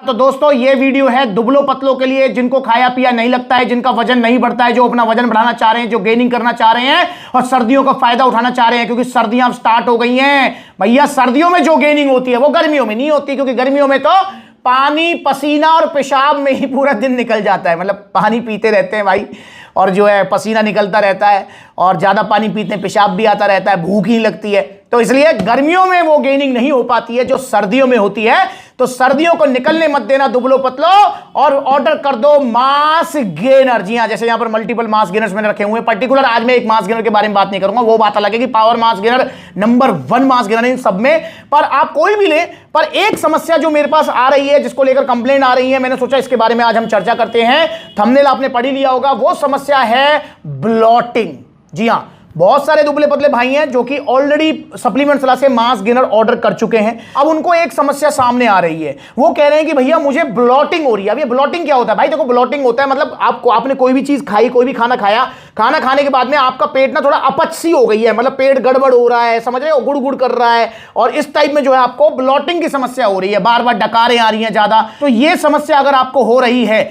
तो दोस्तों ये वीडियो है दुबलों पतलों के लिए, जिनको खाया पिया नहीं लगता है, जिनका वजन नहीं बढ़ता है, जो अपना वजन बढ़ाना चाह रहे हैं, जो गेनिंग करना चाह रहे हैं और सर्दियों का फायदा उठाना चाह रहे हैं, क्योंकि सर्दियां अब स्टार्ट हो गई हैं। भैया सर्दियों में जो गेनिंग होती है वो गर्मियों में नहीं होती, क्योंकि गर्मियों में तो पानी पसीना और पेशाब में ही पूरा दिन निकल जाता है। मतलब पानी पीते रहते हैं भाई, और जो है पसीना निकलता रहता है, और ज्यादा पानी पीते हैं पेशाब भी आता रहता है, भूख ही लगती है। तो इसलिए गर्मियों में वो गेनिंग नहीं हो पाती है जो सर्दियों में होती है। तो सर्दियों को निकलने मत देना दुबलो पतलो, और ऑर्डर कर दो मास गेनर। जी हां, जैसे यहां पर मल्टीपल मास गेनर्स मैंने रखे हुए हैं। पर्टिकुलर आज मैं एक मास गेनर के बारे में बात नहीं करूंगा, वो बात अलग है कि power mass gainer number 1 mass gainer इन सब में। पर आप कोई भी ले, पर एक समस्या जो मेरे पास आ रही है, जिसको लेकर कंप्लेंट आ रही है, मैंने सोचा इसके बारे में आज हम चर्चा करते हैं। थंबनेल आपने पढ़ ही लिया होगा, वो समस्या है ब्लॉटिंग। जी हां, बहुत सारे दुबले पतले भाई हैं जो कि ऑलरेडी सप्लीमेंट सलाह से मास गेनर ऑर्डर कर चुके हैं। अब उनको एक समस्या सामने आ रही है, वो कह रहे हैं कि भैया मुझे ब्लॉटिंग हो रही है। अब ये ब्लॉटिंग क्या होता है भाई? देखो, ब्लॉटिंग होता है मतलब आपने कोई भी चीज खाई, कोई भी खाना खाया, खाना खाने के बाद में आपका पेट ना थोड़ा अपच सी हो गई है, मतलब पेट गड़बड़ हो रहा है, समझ रहे हो, गुड़ गुड़ कर रहा है, और इस टाइप में जो है आपको ब्लॉटिंग की समस्या हो रही है, बार बार डकारें आ रही हैं ज्यादा। तो ये समस्या अगर आपको हो रही है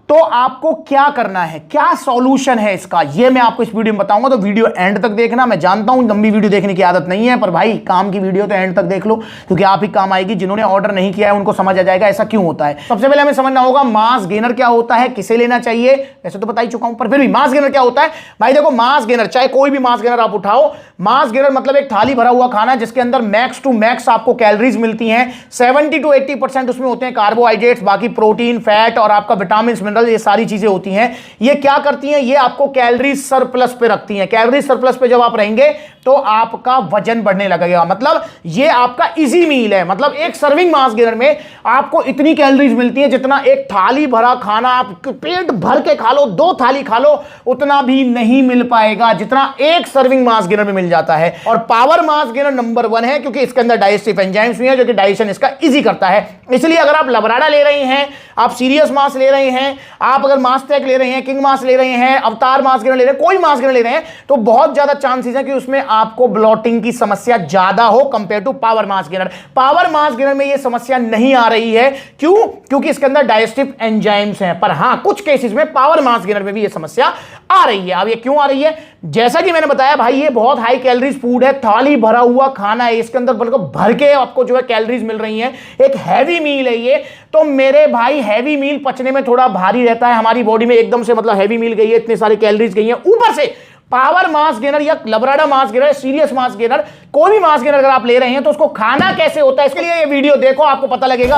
तो आपको क्या करना है, क्या सॉल्यूशन है इसका, ये मैं आपको इस वीडियो में बताऊंगा। तो वीडियो एंड तक देखना। मैं जानता हूं लंबी वीडियो देखने की आदत नहीं है, पर भाई काम की वीडियो तो एंड तक देख लो, क्योंकि आप ही काम आएगी। जिन्होंने ऑर्डर नहीं किया है उनको समझ आ जाएगा ऐसा क्यों होता है। सबसे पहले हमें समझना होगा मास गेनर क्या होता है, किसे लेना चाहिए। ऐसे तो बता ही चुका हूं, पर फिर भी मास गेनर क्या होता है भाई? देखो, मास गेनर, चाहे कोई भी मास गेनर आप उठाओ, मास गेनर मतलब एक थाली भरा हुआ खाना जिसके अंदर मैक्स टू मैक्स आपको कैलोरीज मिलती हैं। 70 to 80% उसमें होते हैं कार्बोहाइड्रेट्स, बाकी प्रोटीन, फैट और आपका विटामिन, मिनरल, ये सारी चीजें होती हैं। ये क्या करती हैं? ये आपको कैलोरीज सरप्लस पे रखती हैं। कैलोरीज सरप्लस पे जब आप रहेंगे तो आपका वजन बढ़ने लगेगा। मतलब ये आपका इजी मील है। मतलब एक सर्विंग मास गेनर में आपको इतनी कैलोरीज मिलती है जितना एक थाली भरा खाना आप पेट भर के खा लो, 2 थाली खा लो, उतना भी नहीं मिल पाएगा जितना एक सर्विंग मास गेनर में मिल जाता है। और पावर मास गेनर नंबर 1 है, क्योंकि इसके अंदर डाइजेस्टिव एंजाइम्स भी हैं जो कि डाइजेशन इसका इजी करता है। इसलिए अगर आप लबराडा ले रहे हैं, आप सीरियस मास ले रहे हैं, आप अगर मास्टेक ले रहे हैं, किंग मास ले रहे हैं, अवतार मास गेनर ले रहे हैं, कोई मास गेनर ले रहे हैं, तो बहुत ज्यादा चांसेस है कि उसमें आपको ब्लॉटिंग की समस्या ज्यादा हो compare to power mass gainer. Power mass gainer में यह समस्या नहीं आ रही है। क्यों? क्योंकि इसके अंदर डाइजेस्टिव एंजाइम्स हैं। पर हां, कुछ केसेस में पावर मास गेनर में भी यह समस्या आ रही है। अब ये क्यों आ रही है? जैसा कि मैंने बताया भाई, ये बहुत हाई कैलोरीज फूड है, थाली भरा हुआ खाना है, इसके अंदर बिल्कुल भर के आपको जो है कैलोरीज मिल रही हैं, एक हैवी मील है ये। तो मेरे भाई, हैवी मील पचने में थोड़ा भारी रहता है हमारी बॉडी में, एकदम से मतलब हैवी मील गई है, इतने सारे कैलोरीज गई हैं, ऊपर से पावर मास गेनर या लबराडा mass gainer, serious mass gainer, कोई भी मास गेनर अगर आप ले रहे हैं तो उसको खाना कैसे होता है, इसके लिए ये वीडियो देखो, आपको पता लगेगा।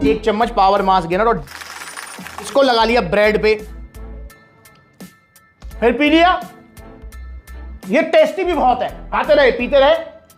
1 चम्मच पावर मास गेनर और इसको लगा लिया ब्रेड पे, फिर पी लिया। ये टेस्टी भी बहुत है, खाते रहे पीते रहे।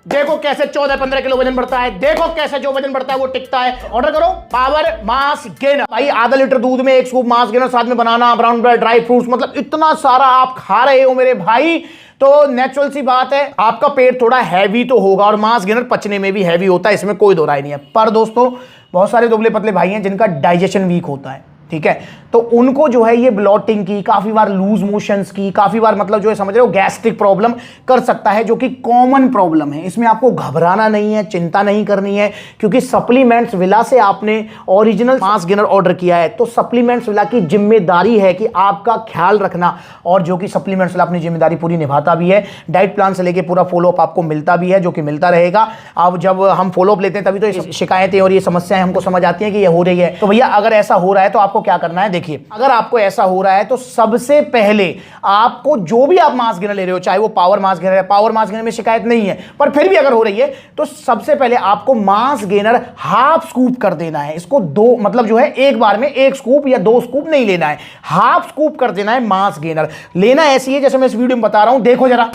देखो कैसे 14-15 किलो वजन बढ़ता है, देखो कैसे जो वजन बढ़ता है वो टिकता है। ऑर्डर करो पावर मास गेनर। भाई आधा लीटर दूध में 1 स्कूप मास गेनर, साथ में बनाना, ब्राउन ब्रेड, ड्राई फ्रूट्स, मतलब इतना सारा आप खा रहे हो मेरे भाई। तो नेचुरल सी बात है, आपका पेट थोड़ा हैवी तो होगा, और मास गेनर पचने में भी हैवी होता है, इसमें कोई दो राय नहीं है। पर दोस्तों, बहुत सारे दुबले पतले भाई हैं जिनका डाइजेशन वीक होता है, ठीक है, तो उनको जो है ये ब्लॉटिंग की, काफी बार लूज मोशंस की, काफी बार मतलब जो है समझ रहे हो गैस्ट्रिक प्रॉब्लम कर सकता है, जो कि कॉमन प्रॉब्लम है। इसमें आपको घबराना नहीं है, चिंता नहीं करनी है, क्योंकि सप्लीमेंट्स विला से आपने ओरिजिनल मास गेनर ऑर्डर किया है, तो सप्लीमेंट्स विला की जिम्मेदारी है कि आपका ख्याल रखना, और जो कि सप्लीमेंट्स विला अपनी जिम्मेदारी पूरी निभाता भी है। डाइट प्लान से लेकर पूरा फॉलोअप आपको मिलता भी है, जो कि मिलता रहेगा। अब जब हम फॉलोअप लेते हैं तभी तो ये शिकायतें और ये समस्याएं हमको समझ आती हैं कि ये हो रही है। तो भैया अगर ऐसा हो रहा है तो आपको क्या करना है? देखिए, अगर आपको ऐसा हो रहा है तो सबसे पहले आपको, जो भी आप मास गेनर ले रहे हो, चाहे वो पावर मास गेनर है, पावर मास गेनर में शिकायत नहीं है, पर फिर भी अगर हो रही है तो सबसे पहले आपको मास गेनर हाफ स्कूप कर देना है। इसको 2 मतलब जो है एक बार में 1 स्कूप या 2 स्कूप नहीं लेना है, हाफ स्कूप कर देना है। मास गेनर लेना ऐसी है जैसे मैं इस वीडियो में बता रहा हूं, देखो जरा।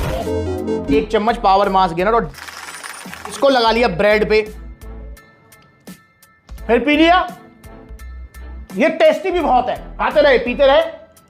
1 चम्मच पावर मास गेनर और इसको लगा लिया ब्रेड पे, फिर पी लिया। ये टेस्टी भी बहुत है, खाते रहे पीते रहे।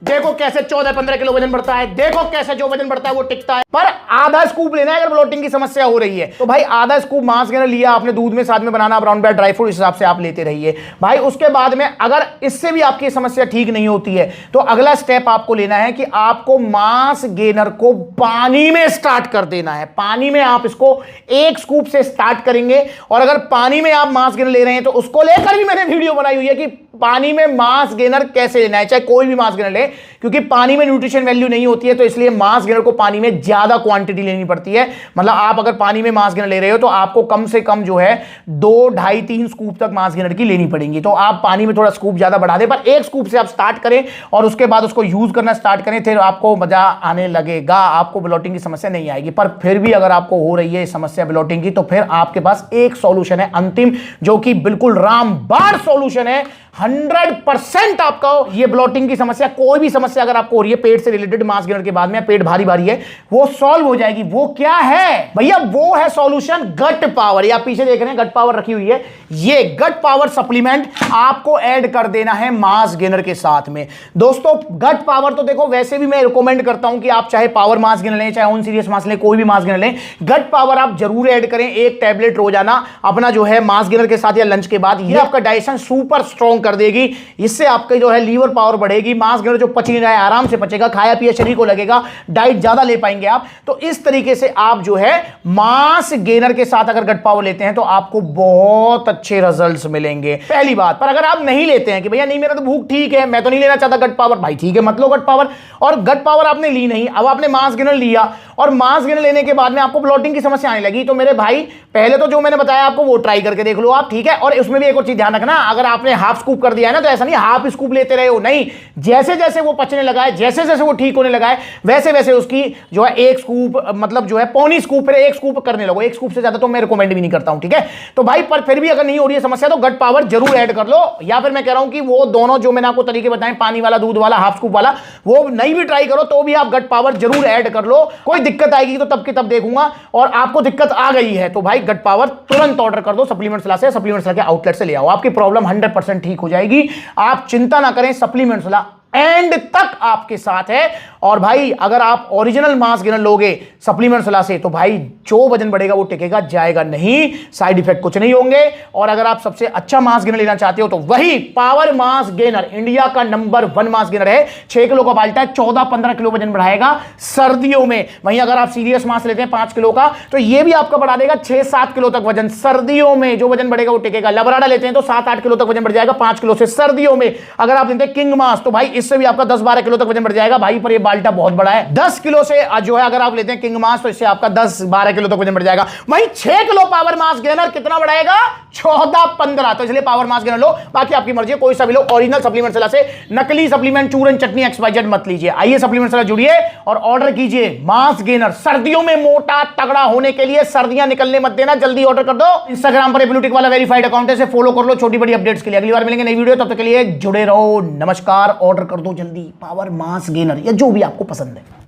देखो कैसे 14-15 किलो वजन बढ़ता है, देखो कैसे जो वजन बढ़ता है वो टिकता है। पर आधा स्कूप लेना है अगर ब्लोटिंग की समस्या हो रही है तो भाई आधा स्कूप मांस गेनर लिया आपने, दूध में साथ में बनाना ब्राउन ब्रेड ड्राई फ्रूट, इस हिसाब से आप लेते रहिए भाई। उसके बाद में अगर इससे भी आपकी समस्या ठीक नहीं होती है तो अगला स्टेप आपको लेना है कि आपको मांस गेनर को पानी में स्टार्ट कर देना है। पानी में आप इसको 1 स्कूप से स्टार्ट करेंगे और अगर पानी में आप मांस गेनर ले रहे हैं तो उसको लेकर भी मैंने वीडियो बनाई हुई है कि पानी में मांस गेनर कैसे लेना है, चाहे कोई भी मांस गेनर ले, क्योंकि पानी में न्यूट्रिशन वैल्यू नहीं होती है तो इसलिए मांस गेनर को पानी में ज्यादा क्वांटिटी लेनी पड़ती है। मतलब आप अगर पानी में मांस गेनर ले रहे हो तो आपको कम से कम जो है 2, 2.5, 3 स्कूप तक मांस गेनर की लेनी पड़ेगी। तो आप पानी में थोड़ा स्कूप ज्यादा बढ़ा दें, पर 1 स्कूप से आप स्टार्ट करें और उसके बाद उसको यूज करना स्टार्ट करें, फिर आपको मजा आने लगेगा, आपको ब्लोटिंग की समस्या नहीं आएगी। पर फिर भी अगर आपको हो रही है समस्या ब्लोटिंग की तो फिर आपके पास एक सॉल्यूशन है अंतिम, जो कि बिल्कुल रामबाण सॉल्यूशन है। 100% आपका ये ब्लोटिंग की समस्या, कोई भी समस्या अगर आपको हो रही है पेट से रिलेटेड मांस गेनर के बाद में, पेट भारी भारी है, वो सॉल्व हो जाएगी। वो क्या है भैया? वो है सॉल्यूशन गट पावर। या पीछे देख रहे हैं गट पावर रखी हुई है, ये गट पावर सप्लीमेंट आपको ऐड कर देना है मांस गेनर के साथ में। दोस्तों गट पावर तो देखो वैसे भी मैं रिकमेंड करता हूं कि आप चाहे पावर मांस गेनर लें, चाहे ऑन सीरियस मांस लें, कोई भी मांस गेनर लें, गट पावर आप जरूर ऐड करें। 1 टैबलेट रोजाना अपना जो है मांस गेनर के साथ या लंच के बाद, ये आपका डाइजेशन सुपर स्ट्रॉन्ग कर देगी। इससे आपके जो है लीवर पावर बढ़ेगी, मांस गेनर जो पच नहीं रहा है आराम से पचेगा, खाया पिया शरीर को लगेगा, डाइट ज्यादा ले पाएंगे आप। तो इस तरीके से आप जो है मांस गेनर के साथ अगर गट पावर लेते हैं तो आपको बहुत अच्छे रिजल्ट्स मिलेंगे, पहली बात। पर अगर आप नहीं लेते हैं कि भैया नहीं मेरा तो भूख ठीक है, मैं तो नहीं लेना चाहता गट पावर, भाई ठीक है मत लो गट पावर। और गट पावर आपने ली नहीं, अब आपने मांस गेनर लिया और मांस गेनर लेने के बाद में आपको ब्लोटिंग की समस्या आने लगी, तो मेरे भाई पहले तो जो मैंने बताया आपको वो ट्राई करके देख लो आप, ठीक है। और उसमें भी एक और चीज ध्यान रखना, अगर आपने हाफ स्कूप कर दिया है ना तो ऐसा नहीं हाफ स्कूप लेते रहे हो, नहीं, जैसे जैसे वो पचने लगा है, जैसे जैसे वो ठीक होने लगा है, वैसे वैसे उसकी जो है 1 स्कूप मतलब जो है पौनी स्कूप फिर 1 स्कूप करने लगो। 1 स्कूप से ज्यादा तो मैं रिकमेंड भी नहीं करता हूं, ठीक है। तो भाई पर फिर भी अगर नहीं हो रही है समस्या तो गट पावर जरूर ऐड कर लो, या फिर मैं कह रहा हूं कि वो दोनों जो मैंने आपको तरीके बताए, पानी वाला, दूध वाला, हाफ स्कूप वाला, वो नहीं भी ट्राई करो तो भी आप गट पावर जरूर ऐड कर लो। कोई दिक्कत आएगी तो तब की तब देखूंगा, और आपको दिक्कत आ गई है तो भाई गट पावर तुरंत ऑर्डर कर दो सप्लीमेंट्स ला से, सप्लीमेंट्स ला के आउटलेट से ले आओ, आपकी प्रॉब्लम 100% ठीक हो जाएगी। आप चिंता ना करें, सप्लीमेंट्स ला एंड तक आपके साथ है। और भाई अगर आप ओरिजिनल मांस गेनर लोगे सप्लीमेंट सलाह से तो भाई जो वजन बढ़ेगा वो टिकेगा, जाएगा नहीं, साइड इफेक्ट कुछ नहीं होंगे। और अगर आप सबसे अच्छा मांस गेनर लेना चाहते हो तो वही पावर मांस गेनर इंडिया का नंबर 1 मांस गेनर है। 6 किलो का बाल्टा है, 14-15 किलो वजन बढ़ाएगा सर्दियों में। वहीं अगर आप सीरियस मांस लेते हैं 5 किलो का तो ये भी आपका बढ़ा देगा 6-7 किलो तक वजन सर्दियों में, जो वजन बढ़ेगा वो टिकेगा। लबराडा लेते हैं तो 7-8 किलो तक वजन बढ़ जाएगा 5 किलो से सर्दियों में। अगर आप लेते हैं किंग मांस तो भाई इससे भी आपका 10-12 किलो तक वजन बढ़ जाएगा भाई, पर ये बाल्टा बहुत बड़ा है। 10 किलो से जो है अगर आप लेते हैं किंग मांस तो इससे आपका 10-12 किलो तक वजन बढ़ जाएगा। वहीं 6 किलो पावर मांस गेनर कितना बढ़ाएगा? 14-15। तो इसलिए पावर मांस गेनर लो, बाकी आपकी मर्जी है, कोई सा भी लो। ओरिजिनल सप्लीमेंट सलाह से, नकली सप्लीमेंट चूरन चटनी XYZ मत लीजिए। आइए सप्लीमेंट सलाह जुड़िए और ऑर्डर कीजिए मांस गेनर। सर्दियों में मोटा तगड़ा होने के लिए, सर्दियां निकलने मत देना, जल्दी ऑर्डर कर दो। इंस्टाग्राम पर ब्लूटिक वाला वेरीफाइड अकाउंट है, फॉलो कर लो छोटी बड़ी अपडेट्स के लिए। अगली बार मिलेंगे नई वीडियो, तब तक के लिए जुड़े रहो। नमस्कार, ऑर्डर कर दो जल्दी पावर मांस गेनर या जो भी आपको पसंद है।